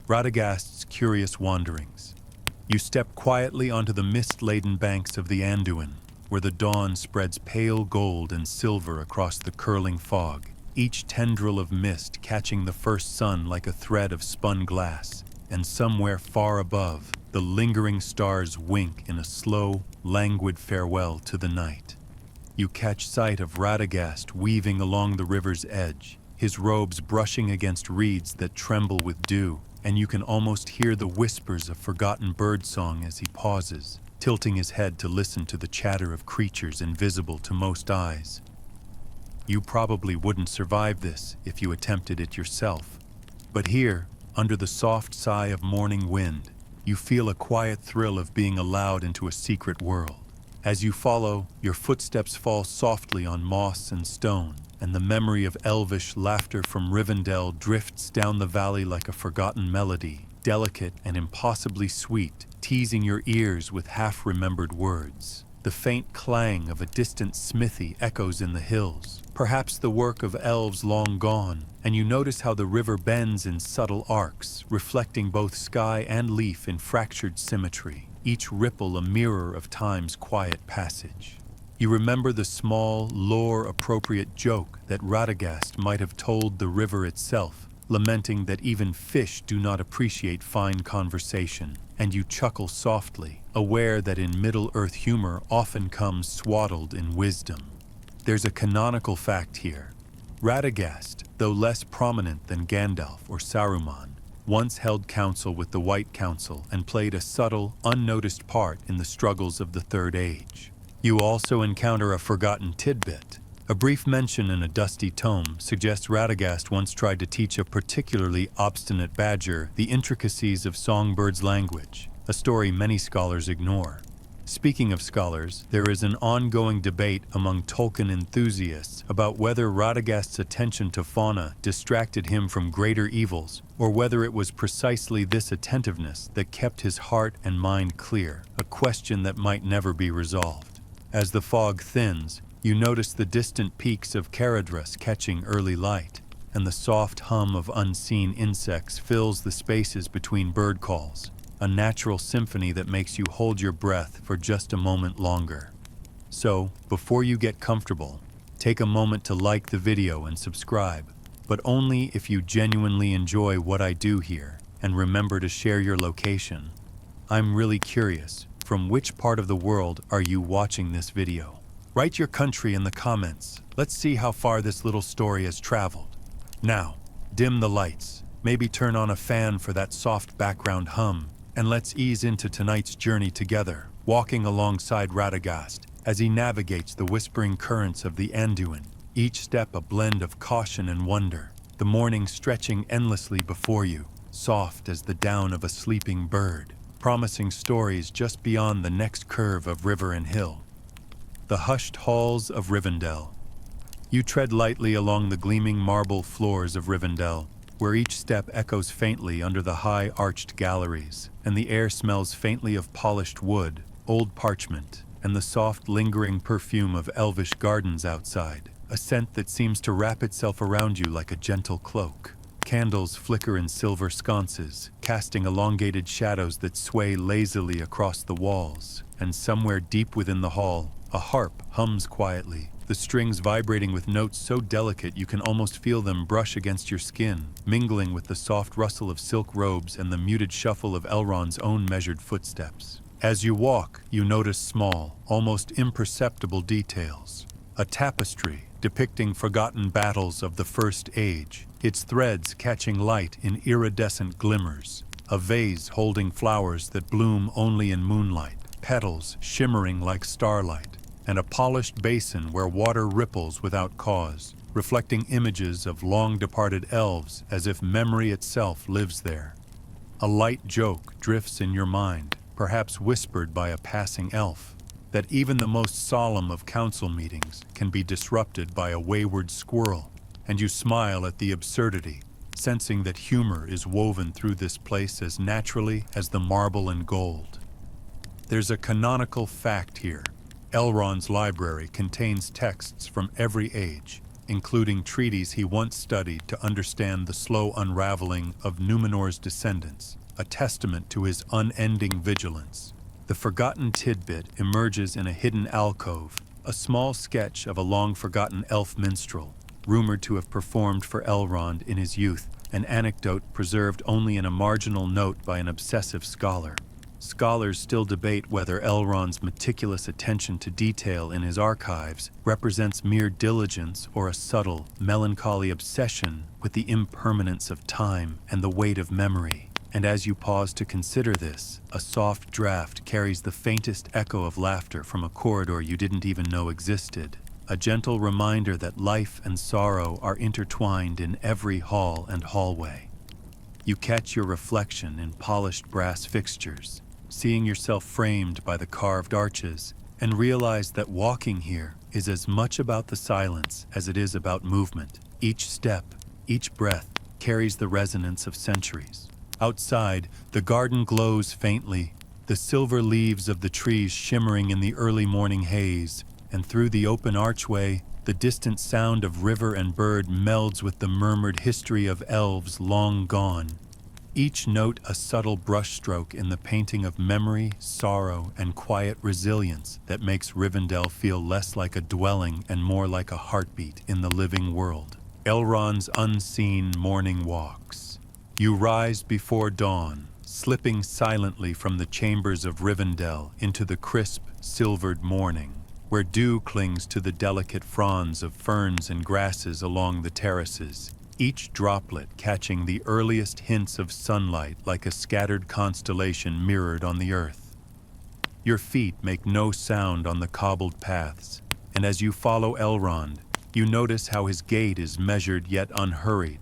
Radagast's curious wanderings. You step quietly onto the mist-laden banks of the Anduin, where the dawn spreads pale gold and silver across the curling fog, each tendril of mist catching the first sun like a thread of spun glass, and somewhere far above, the lingering stars wink in a slow, languid farewell to the night. You catch sight of Radagast weaving along the river's edge, his robes brushing against reeds that tremble with dew, and you can almost hear the whispers of forgotten birdsong as he pauses, tilting his head to listen to the chatter of creatures invisible to most eyes. You probably wouldn't survive this if you attempted it yourself. But here, under the soft sigh of morning wind, you feel a quiet thrill of being allowed into a secret world. As you follow, your footsteps fall softly on moss and stone, and the memory of elvish laughter from Rivendell drifts down the valley like a forgotten melody, delicate and impossibly sweet, teasing your ears with half-remembered words. The faint clang of a distant smithy echoes in the hills, perhaps the work of elves long gone, and you notice how the river bends in subtle arcs, reflecting both sky and leaf in fractured symmetry, each ripple a mirror of time's quiet passage. You remember the small, lore-appropriate joke that Radagast might have told the river itself, lamenting that even fish do not appreciate fine conversation, and you chuckle softly, aware that in Middle-earth humor often comes swaddled in wisdom. There's a canonical fact here. Radagast, though less prominent than Gandalf or Saruman, once held counsel with the White Council and played a subtle, unnoticed part in the struggles of the Third Age. You also encounter a forgotten tidbit. A brief mention in a dusty tome suggests Radagast once tried to teach a particularly obstinate badger the intricacies of songbirds' language, a story many scholars ignore. Speaking of scholars, there is an ongoing debate among Tolkien enthusiasts about whether Radagast's attention to fauna distracted him from greater evils, or whether it was precisely this attentiveness that kept his heart and mind clear, a question that might never be resolved. As the fog thins, you notice the distant peaks of Caradhras catching early light, and the soft hum of unseen insects fills the spaces between bird calls, a natural symphony that makes you hold your breath for just a moment longer. So, before you get comfortable, take a moment to like the video and subscribe, but only if you genuinely enjoy what I do here, and remember to share your location. I'm really curious, from which part of the world are you watching this video? Write your country in the comments. Let's see how far this little story has traveled. Now, dim the lights, maybe turn on a fan for that soft background hum, and let's ease into tonight's journey together, walking alongside Radagast as he navigates the whispering currents of the Anduin, each step a blend of caution and wonder, the morning stretching endlessly before you, soft as the down of a sleeping bird, promising stories just beyond the next curve of river and hill. The hushed halls of Rivendell. You tread lightly along the gleaming marble floors of Rivendell, where each step echoes faintly under the high arched galleries, and the air smells faintly of polished wood, old parchment, and the soft lingering perfume of elvish gardens outside, a scent that seems to wrap itself around you like a gentle cloak. Candles flicker in silver sconces, casting elongated shadows that sway lazily across the walls, and somewhere deep within the hall, a harp hums quietly, the strings vibrating with notes so delicate you can almost feel them brush against your skin, mingling with the soft rustle of silk robes and the muted shuffle of Elrond's own measured footsteps. As you walk, you notice small, almost imperceptible details. A tapestry depicting forgotten battles of the First Age, its threads catching light in iridescent glimmers. A vase holding flowers that bloom only in moonlight, petals shimmering like starlight, and a polished basin where water ripples without cause, reflecting images of long-departed elves as if memory itself lives there. A light joke drifts in your mind, perhaps whispered by a passing elf, that even the most solemn of council meetings can be disrupted by a wayward squirrel, and you smile at the absurdity, sensing that humor is woven through this place as naturally as the marble and gold. There's a canonical fact here. Elrond's library contains texts from every age, including treaties he once studied to understand the slow unraveling of Numenor's descendants, a testament to his unending vigilance. The forgotten tidbit emerges in a hidden alcove, a small sketch of a long-forgotten elf minstrel, rumored to have performed for Elrond in his youth, an anecdote preserved only in a marginal note by an obsessive scholar. Scholars still debate whether Elrond's meticulous attention to detail in his archives represents mere diligence or a subtle, melancholy obsession with the impermanence of time and the weight of memory. And as you pause to consider this, a soft draft carries the faintest echo of laughter from a corridor you didn't even know existed, a gentle reminder that life and sorrow are intertwined in every hall and hallway. You catch your reflection in polished brass fixtures, seeing yourself framed by the carved arches, and realize that walking here is as much about the silence as it is about movement. Each step, each breath, carries the resonance of centuries. Outside, the garden glows faintly, the silver leaves of the trees shimmering in the early morning haze, and through the open archway, the distant sound of river and bird melds with the murmured history of elves long gone. Each note a subtle brushstroke in the painting of memory, sorrow, and quiet resilience that makes Rivendell feel less like a dwelling and more like a heartbeat in the living world. Elrond's unseen morning walks. You rise before dawn, slipping silently from the chambers of Rivendell into the crisp, silvered morning, where dew clings to the delicate fronds of ferns and grasses along the terraces, each droplet catching the earliest hints of sunlight like a scattered constellation mirrored on the earth. Your feet make no sound on the cobbled paths, and as you follow Elrond, you notice how his gait is measured yet unhurried,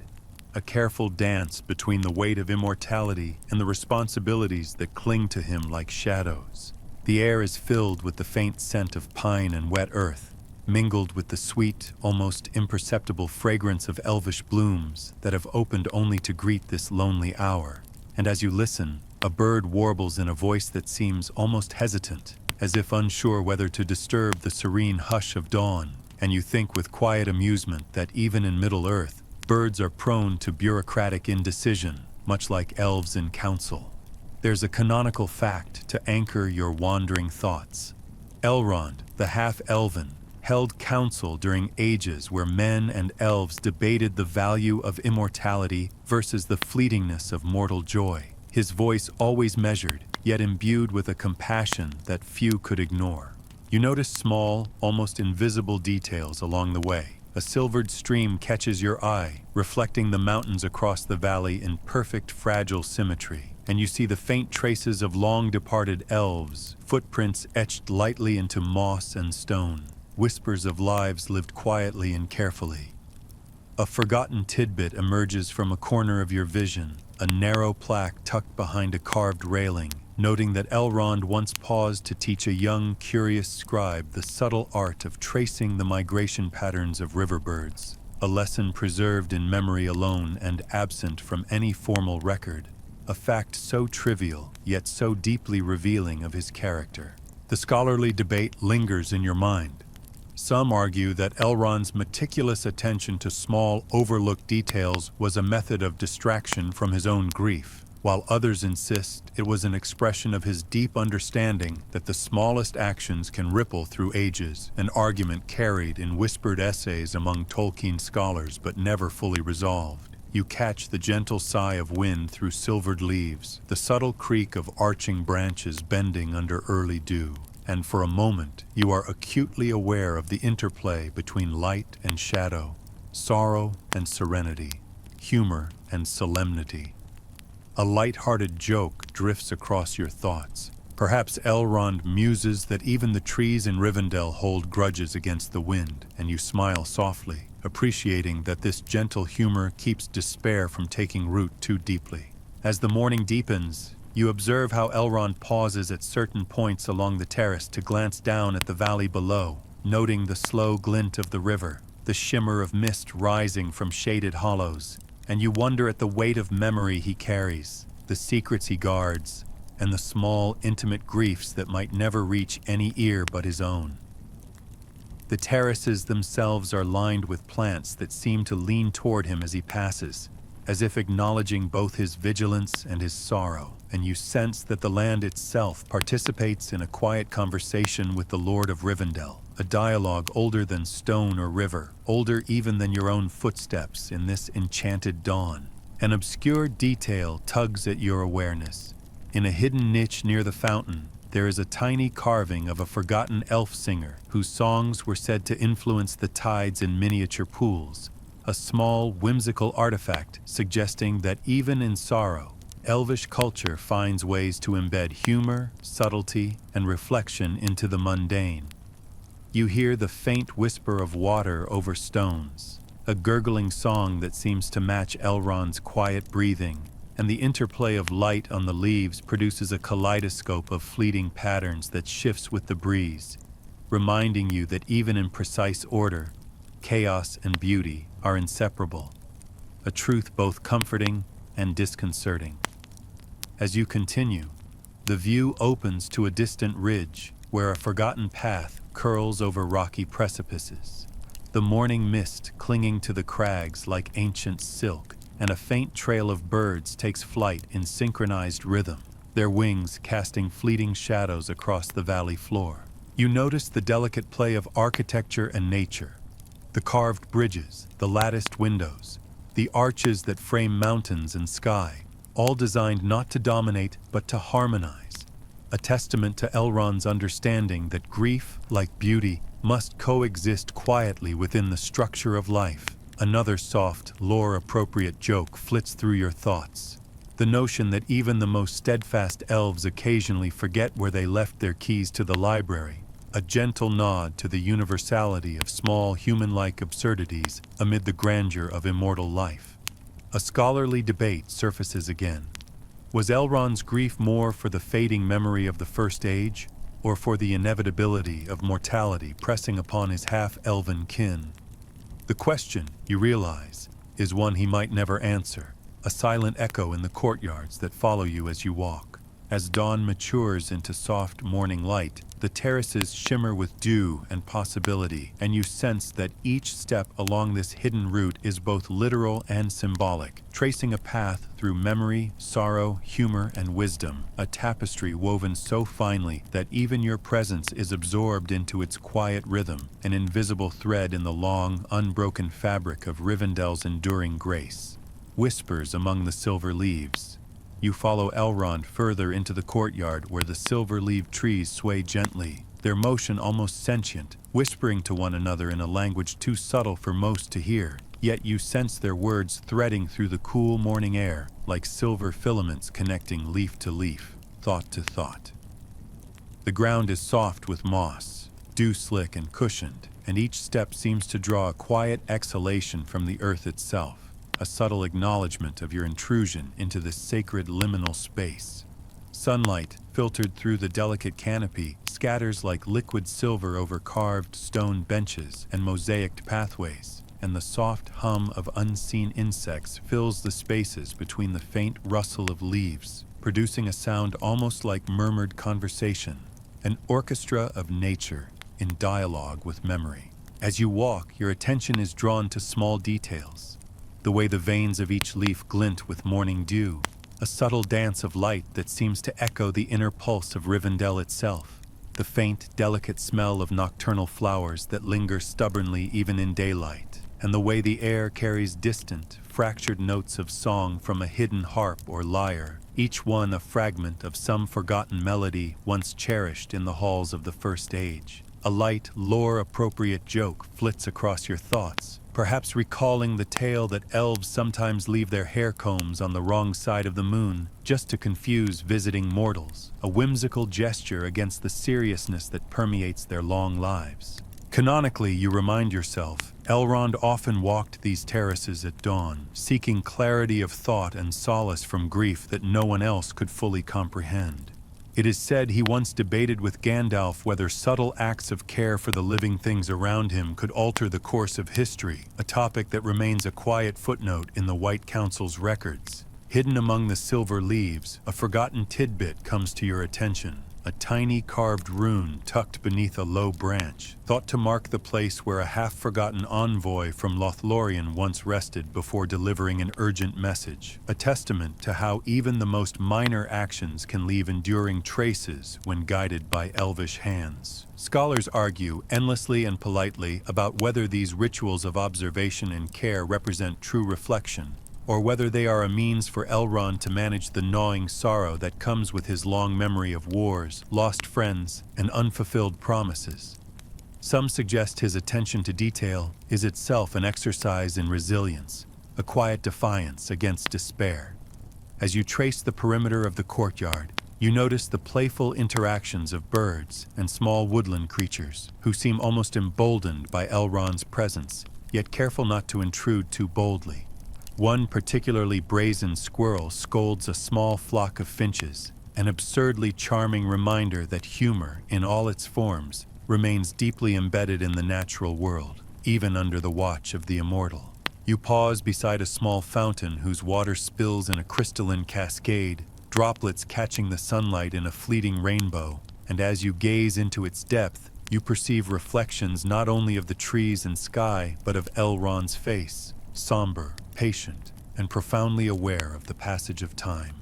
a careful dance between the weight of immortality and the responsibilities that cling to him like shadows. The air is filled with the faint scent of pine and wet earth, mingled with the sweet, almost imperceptible fragrance of elvish blooms that have opened only to greet this lonely hour. And as you listen, a bird warbles in a voice that seems almost hesitant, as if unsure whether to disturb the serene hush of dawn. And you think with quiet amusement that even in Middle-earth, birds are prone to bureaucratic indecision, much like elves in council. There's a canonical fact to anchor your wandering thoughts. Elrond, the Half-Elven, held council during ages where men and elves debated the value of immortality versus the fleetingness of mortal joy. His voice always measured, yet imbued with a compassion that few could ignore. You notice small, almost invisible details along the way. A silvered stream catches your eye, reflecting the mountains across the valley in perfect, fragile symmetry. And you see the faint traces of long-departed elves, footprints etched lightly into moss and stone, whispers of lives lived quietly and carefully. A forgotten tidbit emerges from a corner of your vision, a narrow plaque tucked behind a carved railing, noting that Elrond once paused to teach a young, curious scribe the subtle art of tracing the migration patterns of riverbirds, a lesson preserved in memory alone and absent from any formal record. A fact so trivial, yet so deeply revealing of his character. The scholarly debate lingers in your mind. Some argue that Elrond's meticulous attention to small, overlooked details was a method of distraction from his own grief, while others insist it was an expression of his deep understanding that the smallest actions can ripple through ages, an argument carried in whispered essays among Tolkien scholars but never fully resolved. You catch the gentle sigh of wind through silvered leaves, the subtle creak of arching branches bending under early dew, and for a moment you are acutely aware of the interplay between light and shadow, sorrow and serenity, humor and solemnity. A light-hearted joke drifts across your thoughts. Perhaps Elrond muses that even the trees in Rivendell hold grudges against the wind, and you smile softly, appreciating that this gentle humor keeps despair from taking root too deeply. As the morning deepens, you observe how Elrond pauses at certain points along the terrace to glance down at the valley below, noting the slow glint of the river, the shimmer of mist rising from shaded hollows, and you wonder at the weight of memory he carries, the secrets he guards, and the small, intimate griefs that might never reach any ear but his own. The terraces themselves are lined with plants that seem to lean toward him as he passes, as if acknowledging both his vigilance and his sorrow, and you sense that the land itself participates in a quiet conversation with the Lord of Rivendell, a dialogue older than stone or river, older even than your own footsteps in this enchanted dawn. An obscure detail tugs at your awareness. In a hidden niche near the fountain, there is a tiny carving of a forgotten elf singer whose songs were said to influence the tides in miniature pools, a small, whimsical artifact suggesting that even in sorrow, elvish culture finds ways to embed humor, subtlety, and reflection into the mundane. You hear the faint whisper of water over stones, a gurgling song that seems to match Elrond's quiet breathing, and the interplay of light on the leaves produces a kaleidoscope of fleeting patterns that shifts with the breeze, reminding you that even in precise order, chaos and beauty are inseparable, a truth both comforting and disconcerting. As you continue, the view opens to a distant ridge where a forgotten path curls over rocky precipices, the morning mist clinging to the crags like ancient silk, and a faint trail of birds takes flight in synchronized rhythm, their wings casting fleeting shadows across the valley floor. You notice the delicate play of architecture and nature, the carved bridges, the latticed windows, the arches that frame mountains and sky, all designed not to dominate but to harmonize, a testament to Elrond's understanding that grief, like beauty, must coexist quietly within the structure of life. Another soft, lore-appropriate joke flits through your thoughts, the notion that even the most steadfast elves occasionally forget where they left their keys to the library, a gentle nod to the universality of small human-like absurdities amid the grandeur of immortal life. A scholarly debate surfaces again. Was Elrond's grief more for the fading memory of the First Age, or for the inevitability of mortality pressing upon his half-elven kin? The question, you realize, is one he might never answer, a silent echo in the courtyards that follow you as you walk. As dawn matures into soft morning light, the terraces shimmer with dew and possibility, and you sense that each step along this hidden route is both literal and symbolic, tracing a path through memory, sorrow, humor, and wisdom, a tapestry woven so finely that even your presence is absorbed into its quiet rhythm, an invisible thread in the long, unbroken fabric of Rivendell's enduring grace. Whispers among the silver leaves. You follow Elrond further into the courtyard where the silver-leaved trees sway gently, their motion almost sentient, whispering to one another in a language too subtle for most to hear, yet you sense their words threading through the cool morning air like silver filaments connecting leaf to leaf, thought to thought. The ground is soft with moss, dew-slick and cushioned, and each step seems to draw a quiet exhalation from the earth itself, a subtle acknowledgement of your intrusion into this sacred liminal space. Sunlight, filtered through the delicate canopy, scatters like liquid silver over carved stone benches and mosaicked pathways, and the soft hum of unseen insects fills the spaces between the faint rustle of leaves, producing a sound almost like murmured conversation, an orchestra of nature in dialogue with memory. As you walk, your attention is drawn to small details, the way the veins of each leaf glint with morning dew, a subtle dance of light that seems to echo the inner pulse of Rivendell itself, the faint, delicate smell of nocturnal flowers that linger stubbornly even in daylight, and the way the air carries distant, fractured notes of song from a hidden harp or lyre, each one a fragment of some forgotten melody once cherished in the halls of the First Age. A light, lore-appropriate joke flits across your thoughts, perhaps recalling the tale that elves sometimes leave their hair combs on the wrong side of the moon just to confuse visiting mortals, a whimsical gesture against the seriousness that permeates their long lives. Canonically, you remind yourself, Elrond often walked these terraces at dawn, seeking clarity of thought and solace from grief that no one else could fully comprehend. It is said he once debated with Gandalf whether subtle acts of care for the living things around him could alter the course of history, a topic that remains a quiet footnote in the White Council's records. Hidden among the silver leaves, a forgotten tidbit comes to your attention, a tiny carved rune tucked beneath a low branch, thought to mark the place where a half-forgotten envoy from Lothlorien once rested before delivering an urgent message, a testament to how even the most minor actions can leave enduring traces when guided by elvish hands. Scholars argue endlessly and politely about whether these rituals of observation and care represent true reflection, or whether they are a means for Elrond to manage the gnawing sorrow that comes with his long memory of wars, lost friends, and unfulfilled promises. Some suggest his attention to detail is itself an exercise in resilience, a quiet defiance against despair. As you trace the perimeter of the courtyard, you notice the playful interactions of birds and small woodland creatures who seem almost emboldened by Elrond's presence, yet careful not to intrude too boldly. One particularly brazen squirrel scolds a small flock of finches, an absurdly charming reminder that humor, in all its forms, remains deeply embedded in the natural world, even under the watch of the immortal. You pause beside a small fountain whose water spills in a crystalline cascade, droplets catching the sunlight in a fleeting rainbow, and as you gaze into its depth, you perceive reflections not only of the trees and sky, but of Elrond's face, somber, patient, and profoundly aware of the passage of time.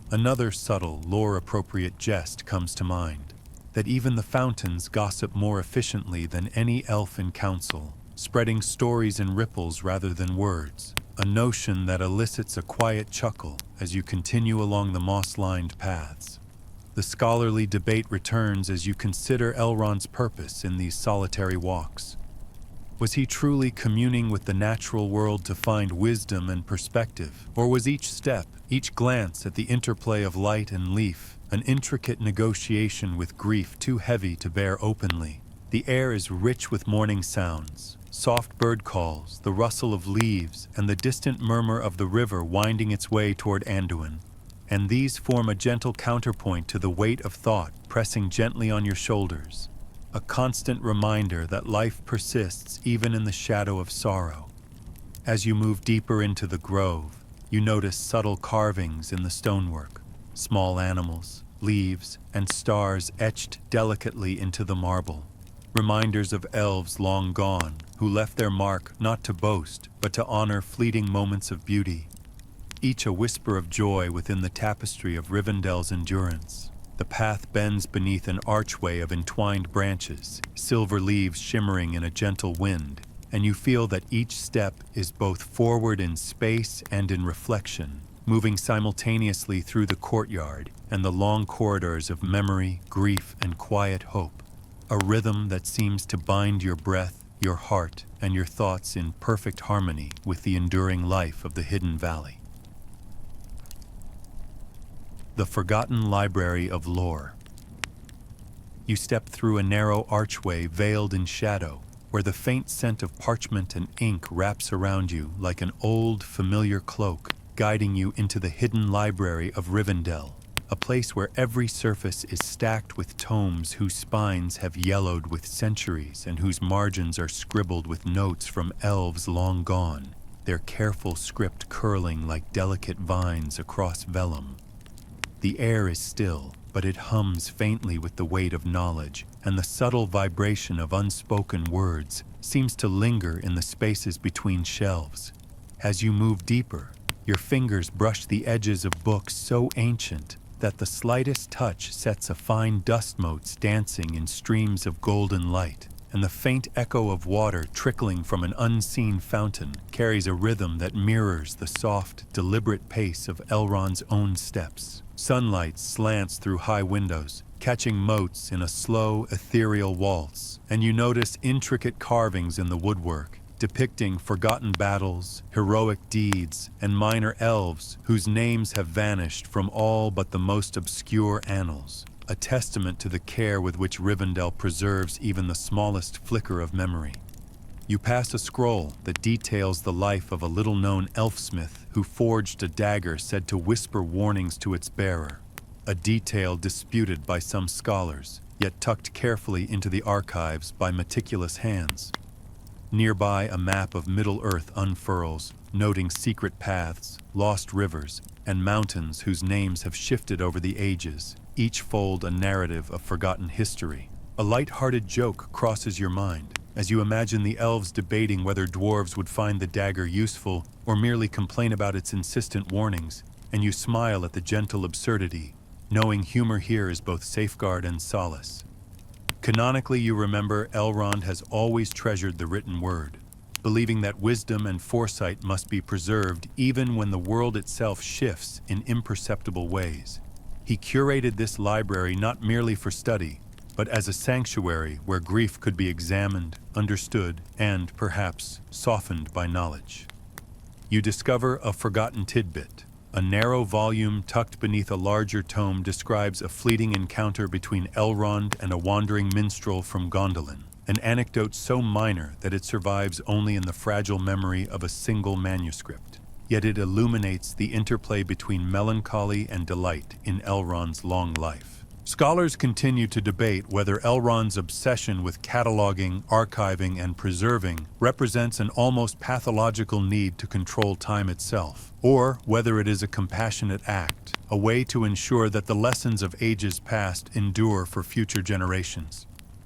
Another subtle, lore-appropriate jest comes to mind, that even the fountains gossip more efficiently than any elf in council, spreading stories in ripples rather than words, a notion that elicits a quiet chuckle as you continue along the moss-lined paths. The scholarly debate returns as you consider Elrond's purpose in these solitary walks. Was he truly communing with the natural world to find wisdom and perspective? Or was each step, each glance at the interplay of light and leaf, an intricate negotiation with grief too heavy to bear openly? The air is rich with morning sounds, soft bird calls, the rustle of leaves, and the distant murmur of the river winding its way toward Anduin. And these form a gentle counterpoint to the weight of thought pressing gently on your shoulders. A constant reminder that life persists even in the shadow of sorrow. As you move deeper into the grove, you notice subtle carvings in the stonework, small animals, leaves, and stars etched delicately into the marble, reminders of elves long gone who left their mark not to boast, but to honor fleeting moments of beauty, each a whisper of joy within the tapestry of Rivendell's endurance. The path bends beneath an archway of entwined branches, silver leaves shimmering in a gentle wind, and you feel that each step is both forward in space and in reflection, moving simultaneously through the courtyard and the long corridors of memory, grief, and quiet hope, a rhythm that seems to bind your breath, your heart, and your thoughts in perfect harmony with the enduring life of the hidden valley. The Forgotten Library of Lore. You step through a narrow archway veiled in shadow, where the faint scent of parchment and ink wraps around you like an old, familiar cloak, guiding you into the hidden library of Rivendell, a place where every surface is stacked with tomes whose spines have yellowed with centuries and whose margins are scribbled with notes from elves long gone, their careful script curling like delicate vines across vellum. The air is still, but it hums faintly with the weight of knowledge, and the subtle vibration of unspoken words seems to linger in the spaces between shelves. As you move deeper, your fingers brush the edges of books so ancient that the slightest touch sets a fine dust motes dancing in streams of golden light, and the faint echo of water trickling from an unseen fountain carries a rhythm that mirrors the soft, deliberate pace of Elrond's own steps. Sunlight slants through high windows, catching motes in a slow, ethereal waltz, and you notice intricate carvings in the woodwork, depicting forgotten battles, heroic deeds, and minor elves whose names have vanished from all but the most obscure annals, a testament to the care with which Rivendell preserves even the smallest flicker of memory. You pass a scroll that details the life of a little-known elfsmith who forged a dagger said to whisper warnings to its bearer, a detail disputed by some scholars, yet tucked carefully into the archives by meticulous hands. Nearby, a map of Middle-earth unfurls, noting secret paths, lost rivers, and mountains whose names have shifted over the ages, each fold a narrative of forgotten history. A light-hearted joke crosses your mind as you imagine the elves debating whether dwarves would find the dagger useful or merely complain about its insistent warnings, and you smile at the gentle absurdity, knowing humor here is both safeguard and solace. Canonically, you remember Elrond has always treasured the written word, believing that wisdom and foresight must be preserved even when the world itself shifts in imperceptible ways. He curated this library not merely for study, but as a sanctuary where grief could be examined, understood, and, perhaps, softened by knowledge. You discover a forgotten tidbit. A narrow volume tucked beneath a larger tome describes a fleeting encounter between Elrond and a wandering minstrel from Gondolin, an anecdote so minor that it survives only in the fragile memory of a single manuscript. Yet it illuminates the interplay between melancholy and delight in Elrond's long life. Scholars continue to debate whether Elrond's obsession with cataloging, archiving, and preserving represents an almost pathological need to control time itself, or whether it is a compassionate act, a way to ensure that the lessons of ages past endure for future generations.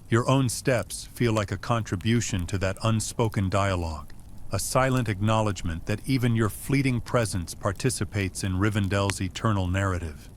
Your own steps feel like a contribution to that unspoken dialogue, a silent acknowledgement that even your fleeting presence participates in Rivendell's eternal narrative.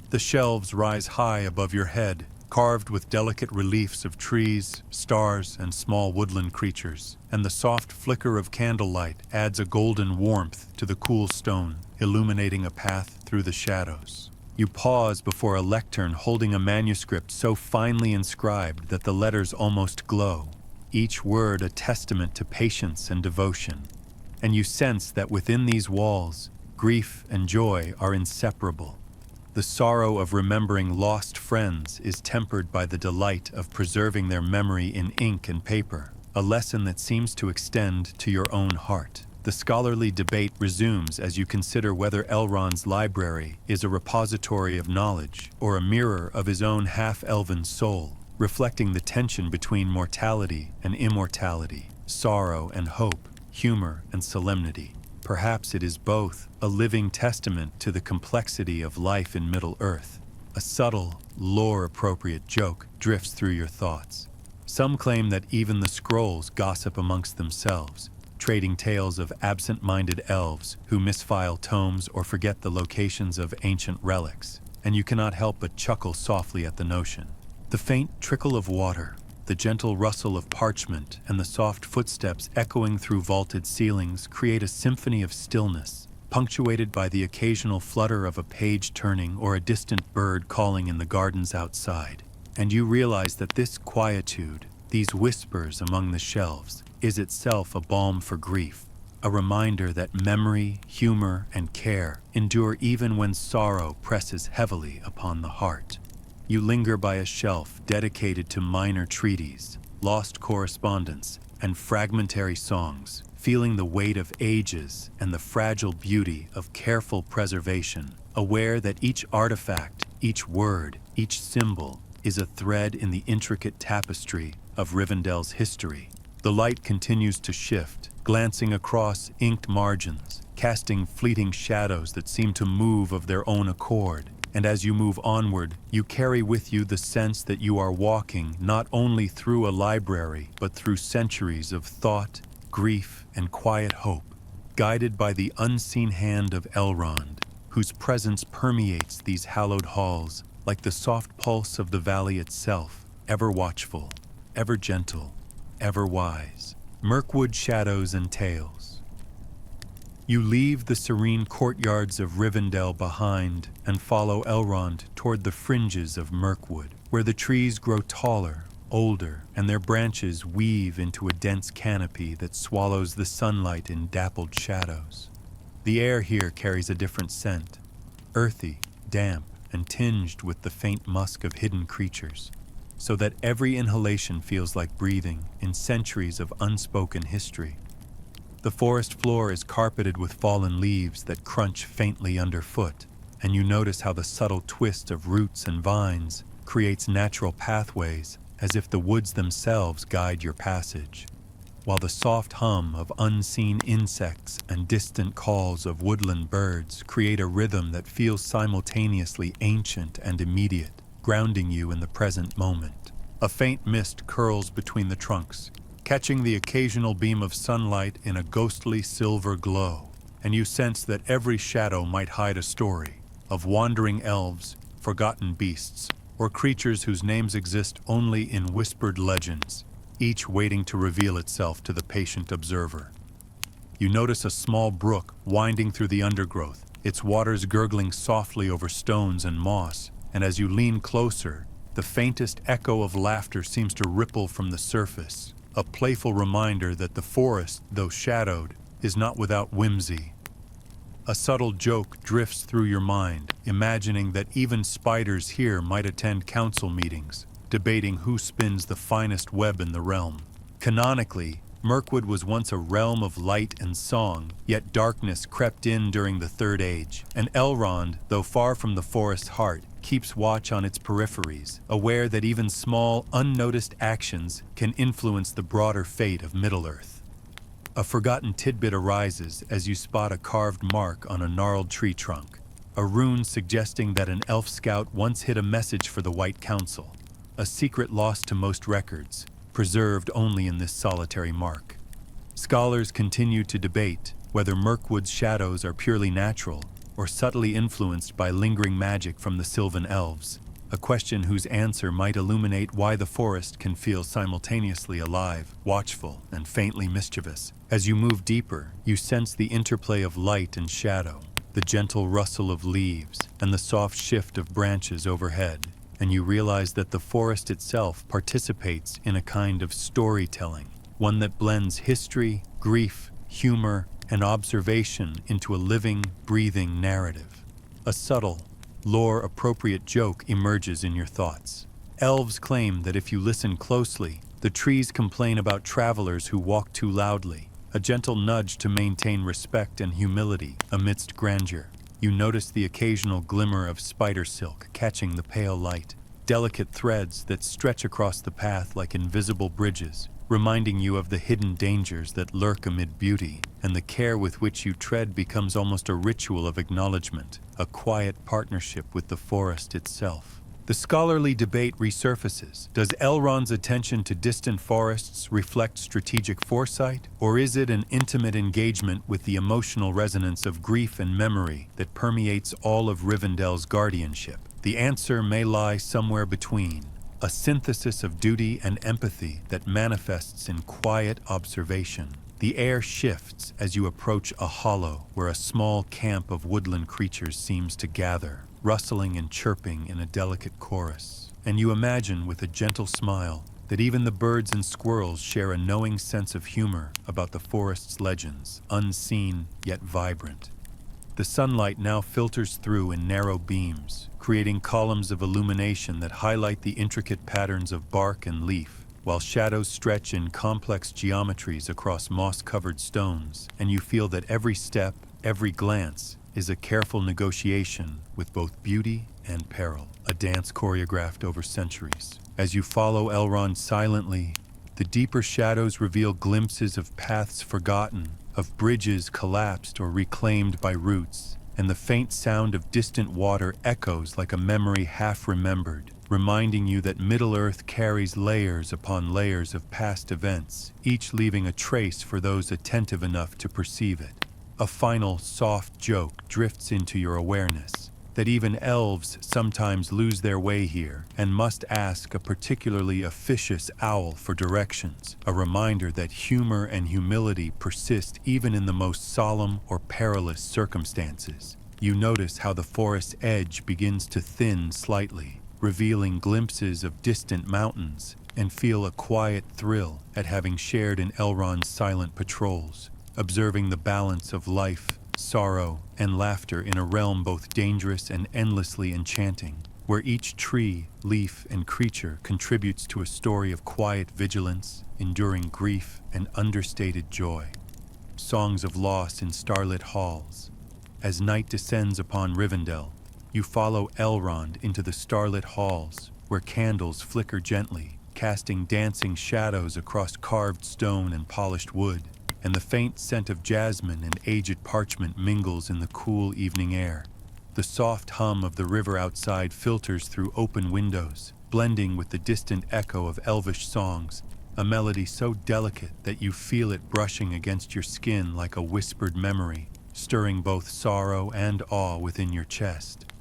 The shelves rise high above your head, carved with delicate reliefs of trees, stars, and small woodland creatures, and the soft flicker of candlelight adds a golden warmth to the cool stone, illuminating a path through the shadows. You pause before a lectern holding a manuscript so finely inscribed that the letters almost glow, each word a testament to patience and devotion. And you sense that within these walls, grief and joy are inseparable. The sorrow of remembering lost friends is tempered by the delight of preserving their memory in ink and paper, a lesson that seems to extend to your own heart. The scholarly debate resumes as you consider whether Elrond's library is a repository of knowledge or a mirror of his own half-elven soul, reflecting the tension between mortality and immortality, sorrow and hope, humor and solemnity. Perhaps it is both, a living testament to the complexity of life in Middle-earth. A subtle, lore-appropriate joke drifts through your thoughts. Some claim that even the scrolls gossip amongst themselves, trading tales of absent-minded elves who misfile tomes or forget the locations of ancient relics, and you cannot help but chuckle softly at the notion. The faint trickle of water, the gentle rustle of parchment, and the soft footsteps echoing through vaulted ceilings create a symphony of stillness, punctuated by the occasional flutter of a page turning or a distant bird calling in the gardens outside. And you realize that this quietude, these whispers among the shelves, is itself a balm for grief, a reminder that memory, humor, and care endure even when sorrow presses heavily upon the heart. You linger by a shelf dedicated to minor treaties, lost correspondence, and fragmentary songs, feeling the weight of ages and the fragile beauty of careful preservation, aware that each artifact, each word, each symbol is a thread in the intricate tapestry of Rivendell's history. The light continues to shift, glancing across inked margins, casting fleeting shadows that seem to move of their own accord. And as you move onward, you carry with you the sense that you are walking not only through a library, but through centuries of thought, grief, and quiet hope, guided by the unseen hand of Elrond, whose presence permeates these hallowed halls like the soft pulse of the valley itself, ever watchful, ever gentle, ever wise. Mirkwood shadows and tales. You leave the serene courtyards of Rivendell behind and follow Elrond toward the fringes of Mirkwood, where the trees grow taller, older, and their branches weave into a dense canopy that swallows the sunlight in dappled shadows. The air here carries a different scent, earthy, damp, and tinged with the faint musk of hidden creatures, so that every inhalation feels like breathing in centuries of unspoken history. The forest floor is carpeted with fallen leaves that crunch faintly underfoot, and you notice how the subtle twist of roots and vines creates natural pathways as if the woods themselves guide your passage, while the soft hum of unseen insects and distant calls of woodland birds create a rhythm that feels simultaneously ancient and immediate, grounding you in the present moment. A faint mist curls between the trunks, catching the occasional beam of sunlight in a ghostly silver glow, and you sense that every shadow might hide a story of wandering elves, forgotten beasts, or creatures whose names exist only in whispered legends, each waiting to reveal itself to the patient observer. You notice a small brook winding through the undergrowth, its waters gurgling softly over stones and moss, and as you lean closer, the faintest echo of laughter seems to ripple from the surface, a playful reminder that the forest, though shadowed, is not without whimsy. A subtle joke drifts through your mind, imagining that even spiders here might attend council meetings, debating who spins the finest web in the realm. Canonically, Mirkwood was once a realm of light and song, yet darkness crept in during the Third Age, and Elrond, though far from the forest's heart, keeps watch on its peripheries, aware that even small, unnoticed actions can influence the broader fate of Middle-earth. A forgotten tidbit arises as you spot a carved mark on a gnarled tree trunk, a rune suggesting that an elf scout once hid a message for the White Council, a secret lost to most records, preserved only in this solitary mark. Scholars continue to debate whether Mirkwood's shadows are purely natural or subtly influenced by lingering magic from the Sylvan elves, a question whose answer might illuminate why the forest can feel simultaneously alive, watchful, and faintly mischievous. As you move deeper, you sense the interplay of light and shadow, the gentle rustle of leaves, and the soft shift of branches overhead, and you realize that the forest itself participates in a kind of storytelling, one that blends history, grief, humor, and observation into a living, breathing narrative. A subtle, lore-appropriate joke emerges in your thoughts. Elves claim that if you listen closely, the trees complain about travelers who walk too loudly, a gentle nudge to maintain respect and humility amidst grandeur. You notice the occasional glimmer of spider silk catching the pale light, delicate threads that stretch across the path like invisible bridges, reminding you of the hidden dangers that lurk amid beauty, and the care with which you tread becomes almost a ritual of acknowledgement, a quiet partnership with the forest itself. The scholarly debate resurfaces. Does Elrond's attention to distant forests reflect strategic foresight, or is it an intimate engagement with the emotional resonance of grief and memory that permeates all of Rivendell's guardianship? The answer may lie somewhere between, a synthesis of duty and empathy that manifests in quiet observation. The air shifts as you approach a hollow where a small camp of woodland creatures seems to gather, rustling and chirping in a delicate chorus. And you imagine with a gentle smile that even the birds and squirrels share a knowing sense of humor about the forest's legends, unseen yet vibrant. The sunlight now filters through in narrow beams, creating columns of illumination that highlight the intricate patterns of bark and leaf, while shadows stretch in complex geometries across moss-covered stones, and you feel that every step, every glance, is a careful negotiation with both beauty and peril, a dance choreographed over centuries. As you follow Elrond silently, the deeper shadows reveal glimpses of paths forgotten, of bridges collapsed or reclaimed by roots, and the faint sound of distant water echoes like a memory half-remembered, reminding you that Middle-earth carries layers upon layers of past events, each leaving a trace for those attentive enough to perceive it. A final, soft joke drifts into your awareness, that even elves sometimes lose their way here and must ask a particularly officious owl for directions, a reminder that humor and humility persist even in the most solemn or perilous circumstances. You notice how the forest's edge begins to thin slightly, revealing glimpses of distant mountains, and feel a quiet thrill at having shared in Elrond's silent patrols, observing the balance of life, sorrow, and laughter in a realm both dangerous and endlessly enchanting, where each tree, leaf, and creature contributes to a story of quiet vigilance, enduring grief, and understated joy. Songs of loss in starlit halls. As night descends upon Rivendell, you follow Elrond into the starlit halls, where candles flicker gently, casting dancing shadows across carved stone and polished wood, and the faint scent of jasmine and aged parchment mingles in the cool evening air. The soft hum of the river outside filters through open windows, blending with the distant echo of elvish songs, a melody so delicate that you feel it brushing against your skin like a whispered memory, stirring both sorrow and awe within your chest.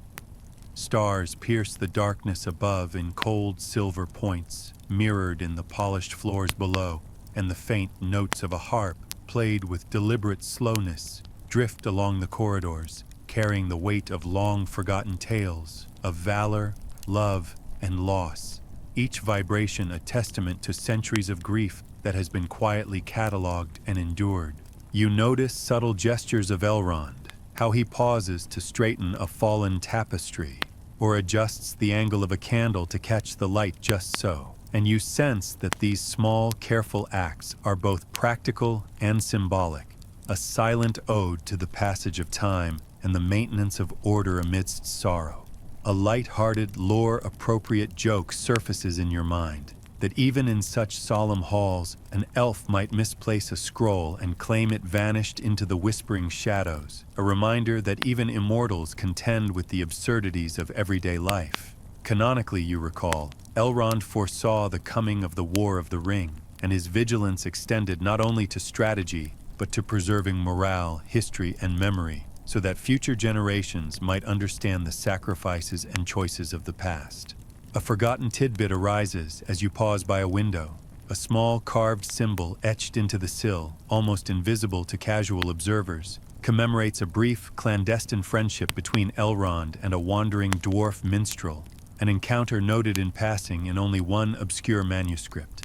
Stars pierce the darkness above in cold silver points, mirrored in the polished floors below, and the faint notes of a harp, played with deliberate slowness, drift along the corridors, carrying the weight of long-forgotten tales of valor, love, and loss, each vibration a testament to centuries of grief that has been quietly catalogued and endured. You notice subtle gestures of Elrond, how he pauses to straighten a fallen tapestry, or adjusts the angle of a candle to catch the light just so. And you sense that these small, careful acts are both practical and symbolic, a silent ode to the passage of time and the maintenance of order amidst sorrow. A light-hearted, lore-appropriate joke surfaces in your mind, that even in such solemn halls, an elf might misplace a scroll and claim it vanished into the whispering shadows, a reminder that even immortals contend with the absurdities of everyday life. Canonically, you recall, Elrond foresaw the coming of the War of the Ring, and his vigilance extended not only to strategy, but to preserving morale, history, and memory, so that future generations might understand the sacrifices and choices of the past. A forgotten tidbit arises as you pause by a window. A small carved symbol etched into the sill, almost invisible to casual observers, commemorates a brief, clandestine friendship between Elrond and a wandering dwarf minstrel, an encounter noted in passing in only one obscure manuscript.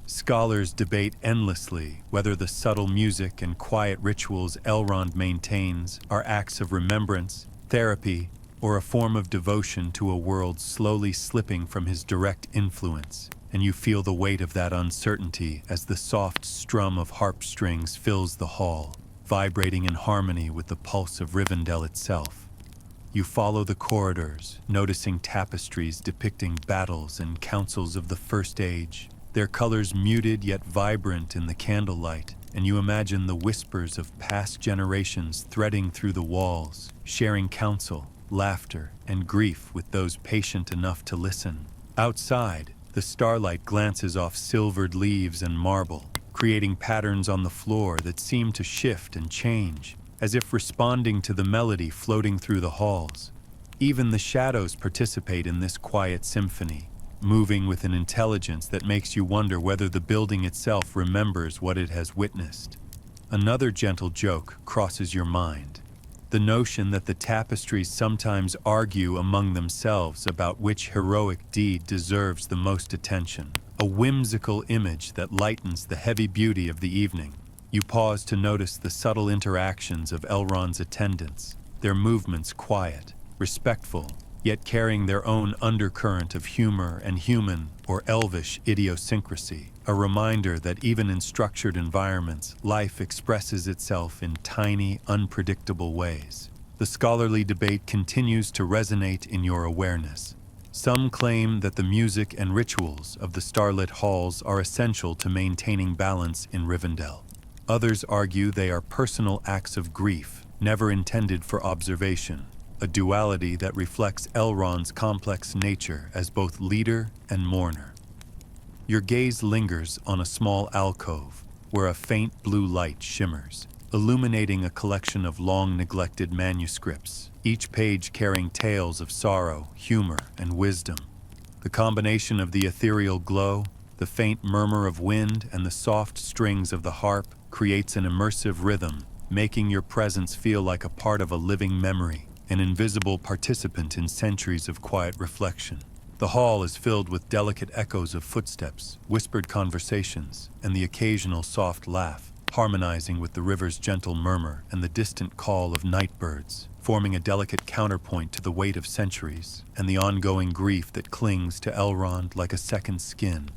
Scholars debate endlessly whether the subtle music and quiet rituals Elrond maintains are acts of remembrance, therapy, or a form of devotion to a world slowly slipping from his direct influence, and you feel the weight of that uncertainty as the soft strum of harp strings fills the hall, vibrating in harmony with the pulse of Rivendell itself. You follow the corridors, noticing tapestries depicting battles and councils of the First Age, their colors muted yet vibrant in the candlelight, and you imagine the whispers of past generations threading through the walls, sharing counsel, laughter, and grief with those patient enough to listen. Outside, the starlight glances off silvered leaves and marble, creating patterns on the floor that seem to shift and change, as if responding to the melody floating through the halls. Even the shadows participate in this quiet symphony, moving with an intelligence that makes you wonder whether the building itself remembers what it has witnessed. Another gentle joke crosses your mind. The notion that the tapestries sometimes argue among themselves about which heroic deed deserves the most attention. A whimsical image that lightens the heavy beauty of the evening. You pause to notice the subtle interactions of Elrond's attendants, their movements quiet, respectful, yet carrying their own undercurrent of humor and human or elvish idiosyncrasy, a reminder that even in structured environments, life expresses itself in tiny, unpredictable ways. The scholarly debate continues to resonate in your awareness. Some claim that the music and rituals of the starlit halls are essential to maintaining balance in Rivendell. Others argue they are personal acts of grief, never intended for observation, a duality that reflects Elrond's complex nature as both leader and mourner. Your gaze lingers on a small alcove where a faint blue light shimmers, illuminating a collection of long-neglected manuscripts, each page carrying tales of sorrow, humor, and wisdom. The combination of the ethereal glow, the faint murmur of wind, and the soft strings of the harp creates an immersive rhythm, making your presence feel like a part of a living memory, an invisible participant in centuries of quiet reflection. The hall is filled with delicate echoes of footsteps, whispered conversations, and the occasional soft laugh, harmonizing with the river's gentle murmur and the distant call of night birds, forming a delicate counterpoint to the weight of centuries and the ongoing grief that clings to Elrond like a second skin.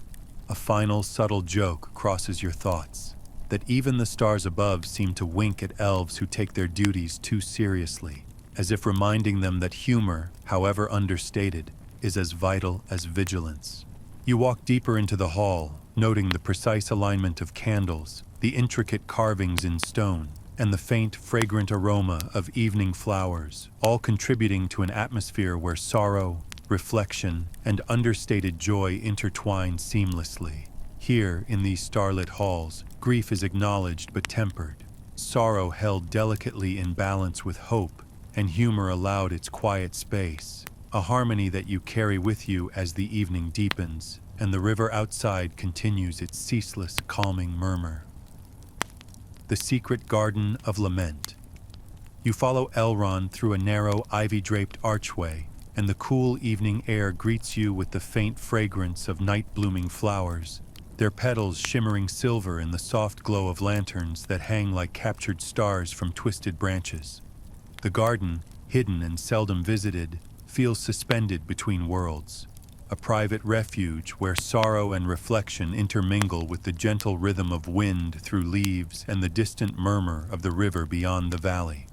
A final subtle joke crosses your thoughts, that even the stars above seem to wink at elves who take their duties too seriously, as if reminding them that humor, however understated, is as vital as vigilance. You walk deeper into the hall, noting the precise alignment of candles, the intricate carvings in stone, and the faint, fragrant aroma of evening flowers, all contributing to an atmosphere where sorrow, reflection, and understated joy intertwine seamlessly. Here, in these starlit halls, grief is acknowledged but tempered, sorrow held delicately in balance with hope, and humor allowed its quiet space, a harmony that you carry with you as the evening deepens, and the river outside continues its ceaseless, calming murmur. The Secret Garden of Lament. You follow Elrond through a narrow, ivy-draped archway, and the cool evening air greets you with the faint fragrance of night-blooming flowers, their petals shimmering silver in the soft glow of lanterns that hang like captured stars from twisted branches. The garden, hidden and seldom visited, feels suspended between worlds, a private refuge where sorrow and reflection intermingle with the gentle rhythm of wind through leaves and the distant murmur of the river beyond the valley.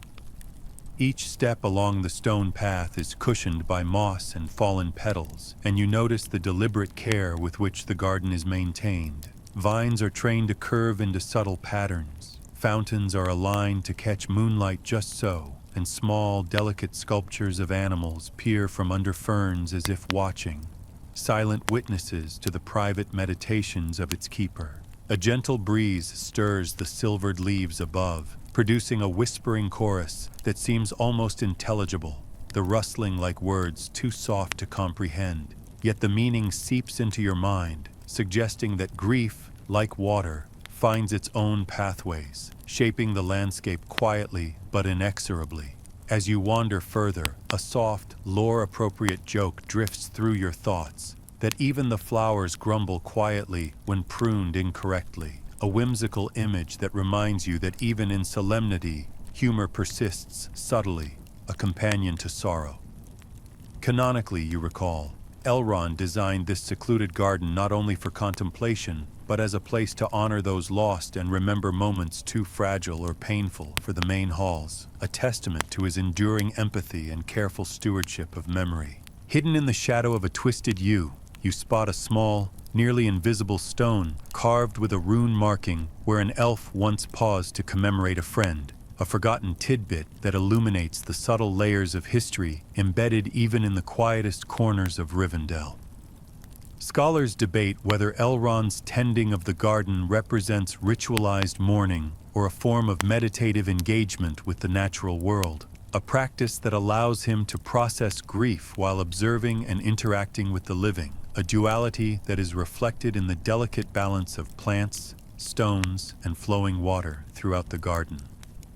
Each step along the stone path is cushioned by moss and fallen petals, and you notice the deliberate care with which the garden is maintained. Vines are trained to curve into subtle patterns, fountains are aligned to catch moonlight just so, and small, delicate sculptures of animals peer from under ferns as if watching, silent witnesses to the private meditations of its keeper. A gentle breeze stirs the silvered leaves above, producing a whispering chorus that seems almost intelligible, the rustling like words too soft to comprehend. Yet the meaning seeps into your mind, suggesting that grief, like water, finds its own pathways, shaping the landscape quietly but inexorably. As you wander further, a soft, lore-appropriate joke drifts through your thoughts, that even the flowers grumble quietly when pruned incorrectly, a whimsical image that reminds you that even in solemnity, humor persists subtly, a companion to sorrow. Canonically, you recall, Elrond designed this secluded garden not only for contemplation, but as a place to honor those lost and remember moments too fragile or painful for the main halls, a testament to his enduring empathy and careful stewardship of memory. Hidden in the shadow of a twisted yew, you spot a small, nearly invisible stone carved with a rune marking where an elf once paused to commemorate a friend, a forgotten tidbit that illuminates the subtle layers of history embedded even in the quietest corners of Rivendell. Scholars debate whether Elrond's tending of the garden represents ritualized mourning or a form of meditative engagement with the natural world, a practice that allows him to process grief while observing and interacting with the living, a duality that is reflected in the delicate balance of plants, stones, and flowing water throughout the garden.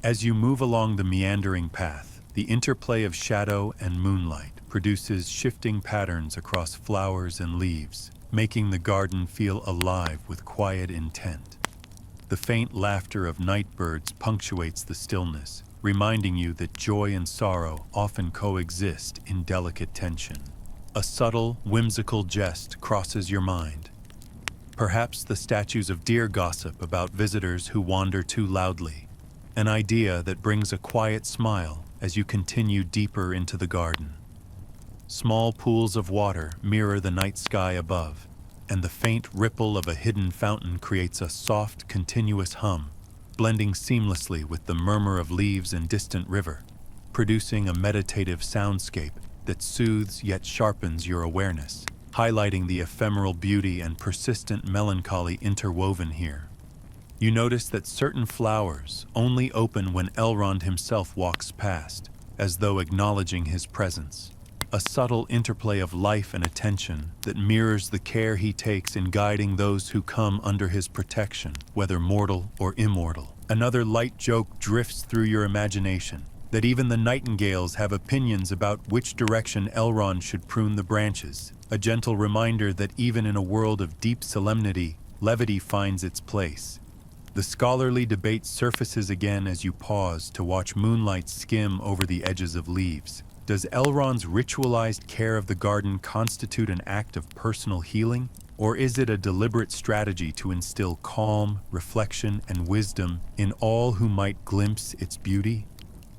As you move along the meandering path, the interplay of shadow and moonlight produces shifting patterns across flowers and leaves, making the garden feel alive with quiet intent. The faint laughter of night birds punctuates the stillness, reminding you that joy and sorrow often coexist in delicate tension. A subtle, whimsical jest crosses your mind. Perhaps the statues of deer gossip about visitors who wander too loudly, an idea that brings a quiet smile as you continue deeper into the garden. Small pools of water mirror the night sky above, and the faint ripple of a hidden fountain creates a soft, continuous hum, blending seamlessly with the murmur of leaves and distant river, producing a meditative soundscape that soothes yet sharpens your awareness, highlighting the ephemeral beauty and persistent melancholy interwoven here. You notice that certain flowers only open when Elrond himself walks past, as though acknowledging his presence. A subtle interplay of life and attention that mirrors the care he takes in guiding those who come under his protection, whether mortal or immortal. Another light joke drifts through your imagination, that even the nightingales have opinions about which direction Elrond should prune the branches, a gentle reminder that even in a world of deep solemnity, levity finds its place. The scholarly debate surfaces again as you pause to watch moonlight skim over the edges of leaves. Does Elrond's ritualized care of the garden constitute an act of personal healing, or is it a deliberate strategy to instill calm, reflection, and wisdom in all who might glimpse its beauty?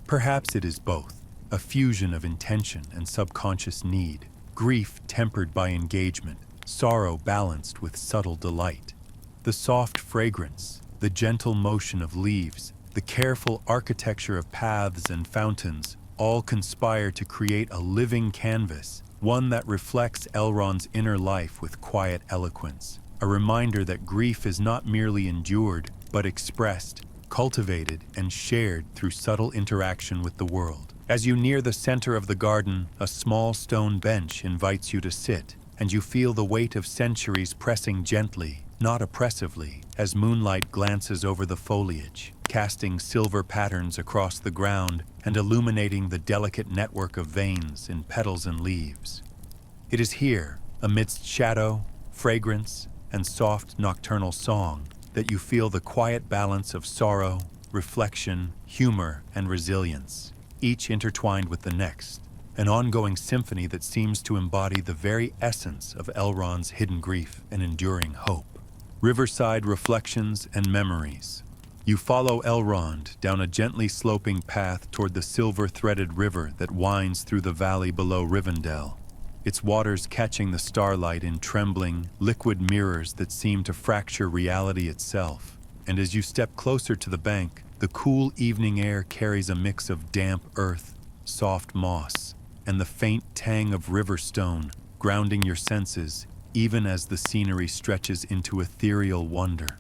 Perhaps it is both, a fusion of intention and subconscious need, grief tempered by engagement, sorrow balanced with subtle delight. The soft fragrance, the gentle motion of leaves, The careful architecture of paths and fountains all conspire to create a living canvas, one that reflects Elrond's inner life with quiet eloquence, a reminder that grief is not merely endured, but expressed, cultivated, and shared through subtle interaction with the world. As you near the center of the garden, a small stone bench invites you to sit, and you feel the weight of centuries pressing gently, not oppressively, as moonlight glances over the foliage, casting silver patterns across the ground and illuminating the delicate network of veins in petals and leaves. It is here, amidst shadow, fragrance, and soft nocturnal song, that you feel the quiet balance of sorrow, reflection, humor, and resilience, each intertwined with the next, an ongoing symphony that seems to embody the very essence of Elrond's hidden grief and enduring hope. Riverside reflections and memories. You follow Elrond down a gently sloping path toward the silver-threaded river that winds through the valley below Rivendell, its waters catching the starlight in trembling, liquid mirrors that seem to fracture reality itself. And as you step closer to the bank, the cool evening air carries a mix of damp earth, soft moss, and the faint tang of river stone, grounding your senses even as the scenery stretches into ethereal wonder.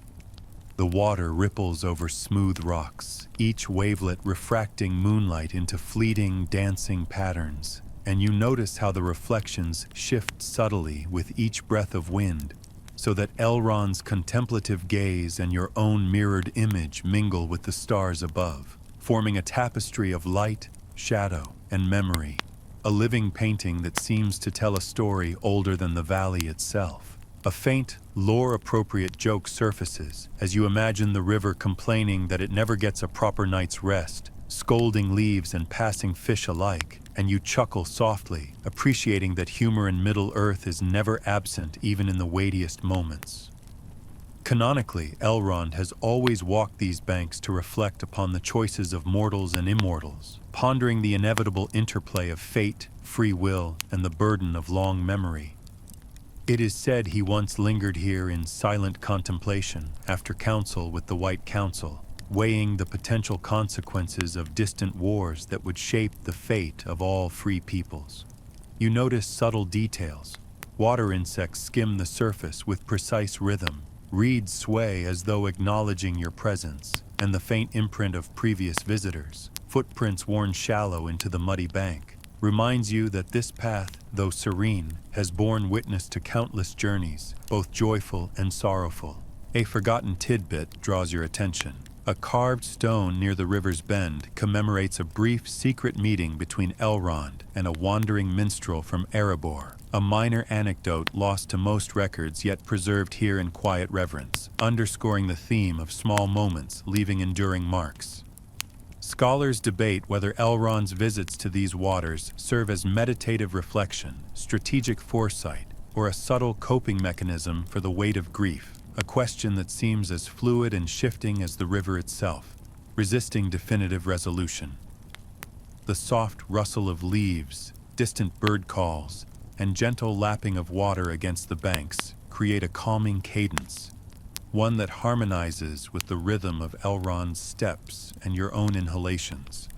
The water ripples over smooth rocks, each wavelet refracting moonlight into fleeting, dancing patterns, and you notice how the reflections shift subtly with each breath of wind, so that Elrond's contemplative gaze and your own mirrored image mingle with the stars above, forming a tapestry of light, shadow, and memory, a living painting that seems to tell a story older than the valley itself. A faint, lore-appropriate joke surfaces as you imagine the river complaining that it never gets a proper night's rest, scolding leaves and passing fish alike, and you chuckle softly, appreciating that humor in Middle-earth is never absent even in the weightiest moments. Canonically, Elrond has always walked these banks to reflect upon the choices of mortals and immortals, pondering the inevitable interplay of fate, free will, and the burden of long memory. It is said he once lingered here in silent contemplation after council with the White Council, weighing the potential consequences of distant wars that would shape the fate of all free peoples. You notice subtle details. Water insects skim the surface with precise rhythm, reeds sway as though acknowledging your presence, and the faint imprint of previous visitors, footprints worn shallow into the muddy bank, reminds you that this path, though serene, has borne witness to countless journeys, both joyful and sorrowful. A forgotten tidbit draws your attention. A carved stone near the river's bend commemorates a brief secret meeting between Elrond and a wandering minstrel from Erebor, a minor anecdote lost to most records yet preserved here in quiet reverence, underscoring the theme of small moments leaving enduring marks. Scholars debate whether Elrond's visits to these waters serve as meditative reflection, strategic foresight, or a subtle coping mechanism for the weight of grief, a question that seems as fluid and shifting as the river itself, resisting definitive resolution. The soft rustle of leaves, distant bird calls, and gentle lapping of water against the banks create a calming cadence, one that harmonizes with the rhythm of Elrond's steps and your own inhalations,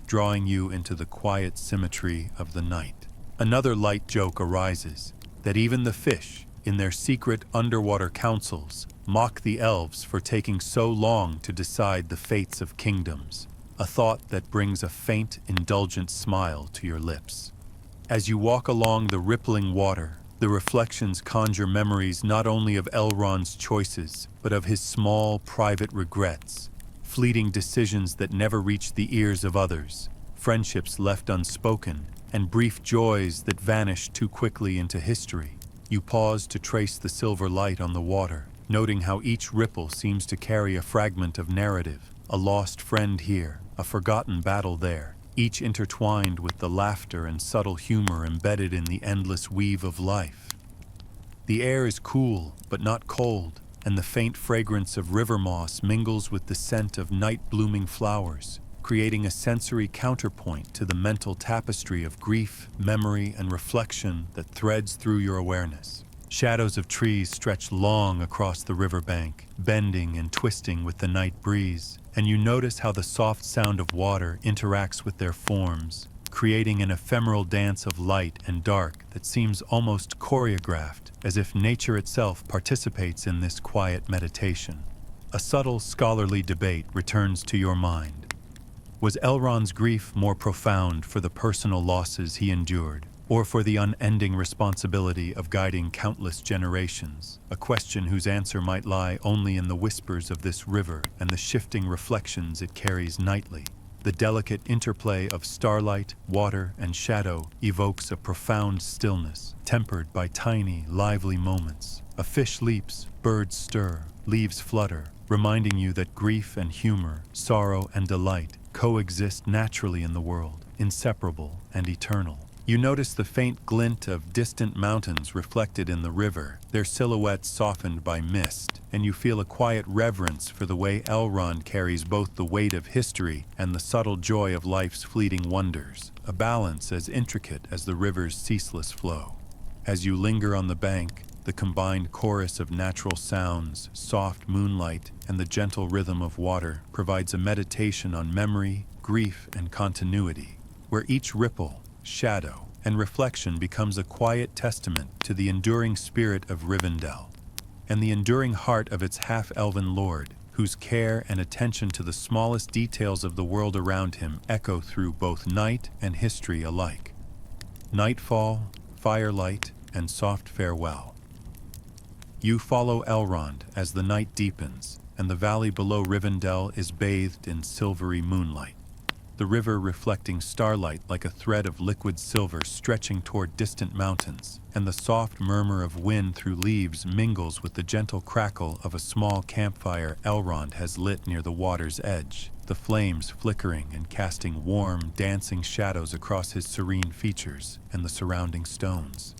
drawing you into the quiet symmetry of the night. Another light joke arises, that even the fish, in their secret underwater councils, mock the elves for taking so long to decide the fates of kingdoms, a thought that brings a faint, indulgent smile to your lips. As you walk along the rippling water, the reflections conjure memories not only of Elrond's choices, but of his small, private regrets, fleeting decisions that never reached the ears of others, friendships left unspoken, and brief joys that vanished too quickly into history. You pause to trace the silver light on the water, noting how each ripple seems to carry a fragment of narrative, a lost friend here, a forgotten battle there, each intertwined with the laughter and subtle humor embedded in the endless weave of life. The air is cool, but not cold, and the faint fragrance of river moss mingles with the scent of night-blooming flowers, creating a sensory counterpoint to the mental tapestry of grief, memory, and reflection that threads through your awareness. Shadows of trees stretch long across the riverbank, bending and twisting with the night breeze, and you notice how the soft sound of water interacts with their forms, creating an ephemeral dance of light and dark that seems almost choreographed, as if nature itself participates in this quiet meditation. A subtle scholarly debate returns to your mind. Was Elrond's grief more profound for the personal losses he endured, or for the unending responsibility of guiding countless generations? A question whose answer might lie only in the whispers of this river and the shifting reflections it carries nightly. The delicate interplay of starlight, water, and shadow evokes a profound stillness, tempered by tiny, lively moments. A fish leaps, birds stir, leaves flutter, reminding you that grief and humor, sorrow and delight coexist naturally in the world, inseparable and eternal. You notice the faint glint of distant mountains reflected in the river, their silhouettes softened by mist, and you feel a quiet reverence for the way Elrond carries both the weight of history and the subtle joy of life's fleeting wonders, a balance as intricate as the river's ceaseless flow. As you linger on the bank, the combined chorus of natural sounds, soft moonlight, and the gentle rhythm of water provides a meditation on memory, grief, and continuity, where each ripple, shadow, and reflection becomes a quiet testament to the enduring spirit of Rivendell and the enduring heart of its half-elven lord, whose care and attention to the smallest details of the world around him echo through both night and history alike. Nightfall, firelight, and soft farewell. You follow Elrond as the night deepens, and the valley below Rivendell is bathed in silvery moonlight, the river reflecting starlight like a thread of liquid silver stretching toward distant mountains, and the soft murmur of wind through leaves mingles with the gentle crackle of a small campfire Elrond has lit near the water's edge, the flames flickering and casting warm, dancing shadows across his serene features and the surrounding stones.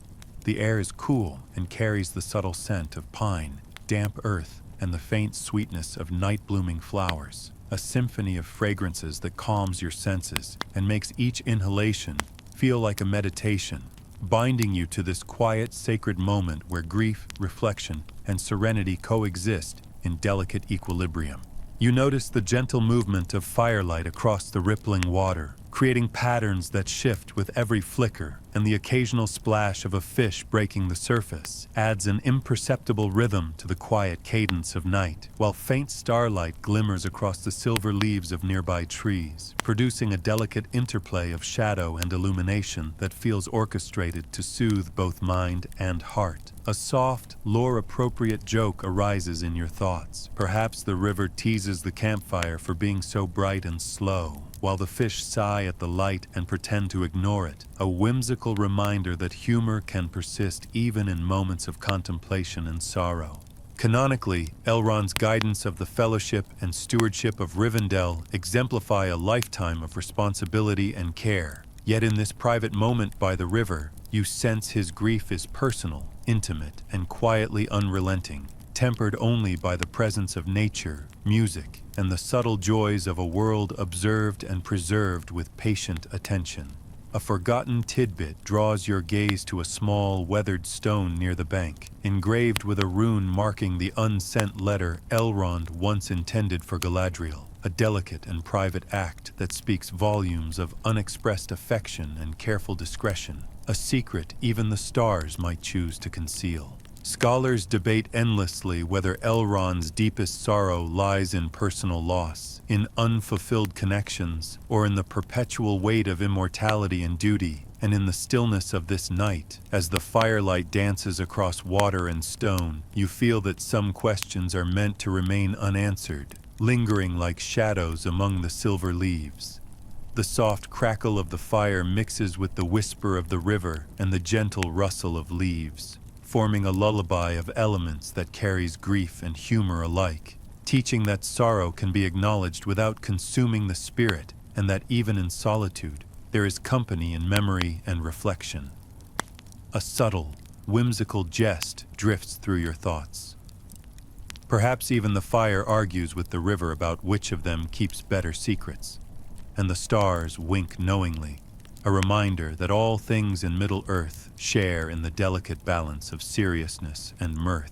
The air is cool and carries the subtle scent of pine, damp earth, and the faint sweetness of night-blooming flowers, a symphony of fragrances that calms your senses and makes each inhalation feel like a meditation, binding you to this quiet, sacred moment where grief, reflection, and serenity coexist in delicate equilibrium. You notice the gentle movement of firelight across the rippling water, creating patterns that shift with every flicker, and the occasional splash of a fish breaking the surface adds an imperceptible rhythm to the quiet cadence of night, while faint starlight glimmers across the silver leaves of nearby trees, producing a delicate interplay of shadow and illumination that feels orchestrated to soothe both mind and heart. A soft, lore-appropriate joke arises in your thoughts. Perhaps the river teases the campfire for being so bright and slow, while the fish sigh at the light and pretend to ignore it, a whimsical reminder that humor can persist even in moments of contemplation and sorrow. Canonically, Elrond's guidance of the fellowship and stewardship of Rivendell exemplify a lifetime of responsibility and care. Yet in this private moment by the river, you sense his grief is personal, intimate, and quietly unrelenting, tempered only by the presence of nature, music, and the subtle joys of a world observed and preserved with patient attention. A forgotten tidbit draws your gaze to a small, weathered stone near the bank, engraved with a rune marking the unsent letter Elrond once intended for Galadriel, a delicate and private act that speaks volumes of unexpressed affection and careful discretion, a secret even the stars might choose to conceal. Scholars debate endlessly whether Elrond's deepest sorrow lies in personal loss, in unfulfilled connections, or in the perpetual weight of immortality and duty. And in the stillness of this night, as the firelight dances across water and stone, you feel that some questions are meant to remain unanswered, lingering like shadows among the silver leaves. The soft crackle of the fire mixes with the whisper of the river and the gentle rustle of leaves, forming a lullaby of elements that carries grief and humor alike, teaching that sorrow can be acknowledged without consuming the spirit, and that even in solitude, there is company in memory and reflection. A subtle, whimsical jest drifts through your thoughts. Perhaps even the fire argues with the river about which of them keeps better secrets, and the stars wink knowingly, a reminder that all things in Middle-earth share in the delicate balance of seriousness and mirth.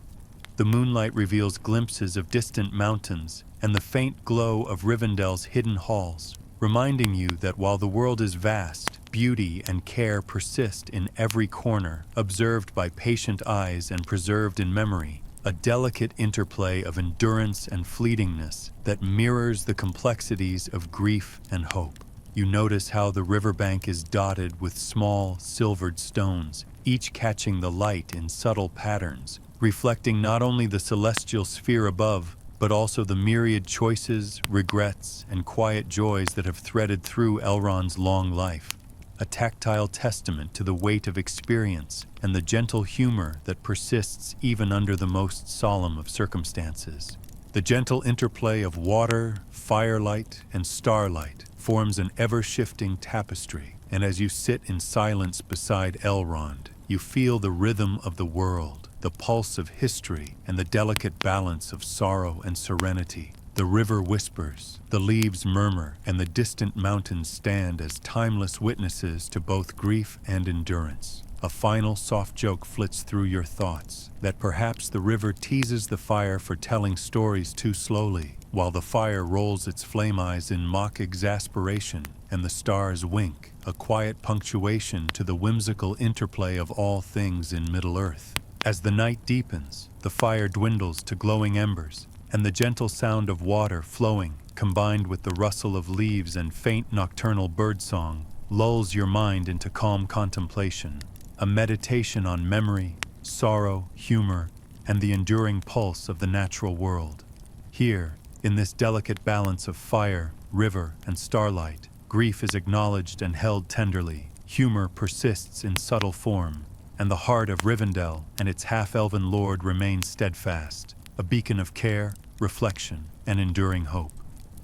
The moonlight reveals glimpses of distant mountains and the faint glow of Rivendell's hidden halls, reminding you that while the world is vast, beauty and care persist in every corner, observed by patient eyes and preserved in memory, a delicate interplay of endurance and fleetingness that mirrors the complexities of grief and hope. You notice how the riverbank is dotted with small, silvered stones, each catching the light in subtle patterns, reflecting not only the celestial sphere above, but also the myriad choices, regrets, and quiet joys that have threaded through Elrond's long life. A tactile testament to the weight of experience and the gentle humor that persists even under the most solemn of circumstances. The gentle interplay of water, firelight, and starlight forms an ever-shifting tapestry, and as you sit in silence beside Elrond, you feel the rhythm of the world, the pulse of history, and the delicate balance of sorrow and serenity. The river whispers, the leaves murmur, and the distant mountains stand as timeless witnesses to both grief and endurance. A final soft joke flits through your thoughts, that perhaps the river teases the fire for telling stories too slowly, while the fire rolls its flame eyes in mock exasperation, and the stars wink, a quiet punctuation to the whimsical interplay of all things in Middle-earth. As the night deepens, the fire dwindles to glowing embers, and the gentle sound of water flowing, combined with the rustle of leaves and faint nocturnal birdsong, lulls your mind into calm contemplation, a meditation on memory, sorrow, humor, and the enduring pulse of the natural world. Here, in this delicate balance of fire, river, and starlight, grief is acknowledged and held tenderly, humor persists in subtle form, and the heart of Rivendell and its half-elven lord remains steadfast, a beacon of care, reflection, and enduring hope.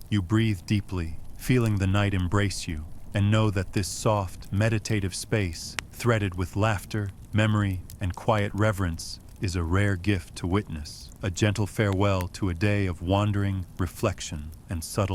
You breathe deeply, feeling the night embrace you, and know that this soft, meditative space, threaded with laughter, memory, and quiet reverence, is a rare gift to witness, a gentle farewell to a day of wandering, reflection, and subtle